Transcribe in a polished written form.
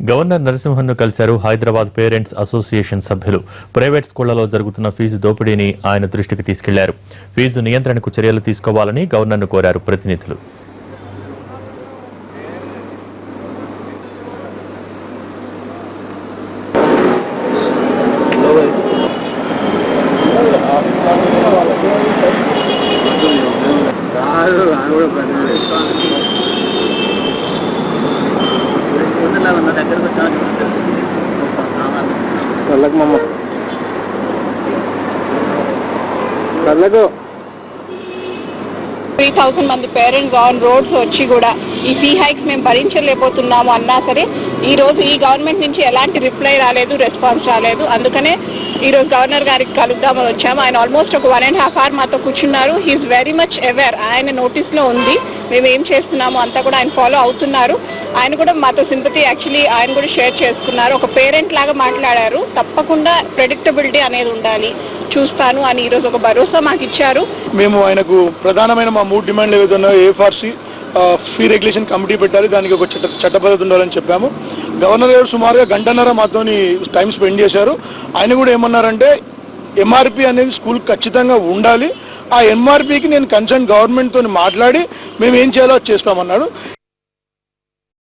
Governor నరసింహన్ను కలిశారు Hyderabad parents association సభ్యులు. Private స్కూళ్లలో జరుగుతున్న ఫీజు దోపిడీని ఆయన దృష్టికి తీసుకెళ్లారు. ఫీజు నియంత్రణకు చర్యలు తీసుకోవాలని గవర్నర్ను కోరారు ప్రతినిధులు. కళ్ళకు మమ్మ కళ్ళకు 3,000 మంది పేరెంట్స్ ఆన్ రోడ్స్ వచ్చి కూడా ఈ ఫీ హైక్స్ మేము భరించలేకపోతున్నాము అన్నా సరే ఈ రోజు ఈ గవర్నమెంట్ నుంచి ఎలాంటి రిప్లై రాలేదు, రెస్పాన్స్ రాలేదు. అందుకనే ఈ రోజు గవర్నర్ గారికి కలుద్దామని వచ్చాము. ఆయన ఆల్మోస్ట్ ఒక 1.5 hours మాతో కూర్చున్నారు. He is very much aware. ఆయన నోటీస్ లో ఉంది మేము ఏం చేస్తున్నాము అంతా కూడా ఆయన ఫాలో అవుతున్నారు. ఆయన కూడా మాతో సింపతి యాక్చువల్లీ ఆయన కూడా షేర్ చేసుకున్నారు. ఒక పేరెంట్ లాగా మాట్లాడారు. తప్పకుండా ప్రెడిక్టబిలిటీ అనేది ఉండాలి, చూస్తాను అని ఈరోజు ఒక భరోసా మాకు ఇచ్చారు. మేము ఆయనకు ప్రధానమైన మా 3 డిమాండ్లు ఏవైతే ఉన్నాయో ఏఫార్సీ ఫీ రెగ్యులేషన్ కమిటీ పెట్టాలి, దానికి ఒక చట్టబద్ధత ఉండాలని చెప్పాము. గవర్నర్ గారు సుమారుగా 1.5 గంటల మాతోని టైం స్పెండ్ చేశారు. ఆయన కూడా ఏమన్నారంటే ఎంఆర్పీ అనేది స్కూల్ ఖచ్చితంగా ఉండాలి, ఆ ఎంఆర్పీకి నేను కన్సర్న్ గవర్నమెంట్తో మాట్లాడి మేము ఏం చేయాలో చేస్తామన్నాడు.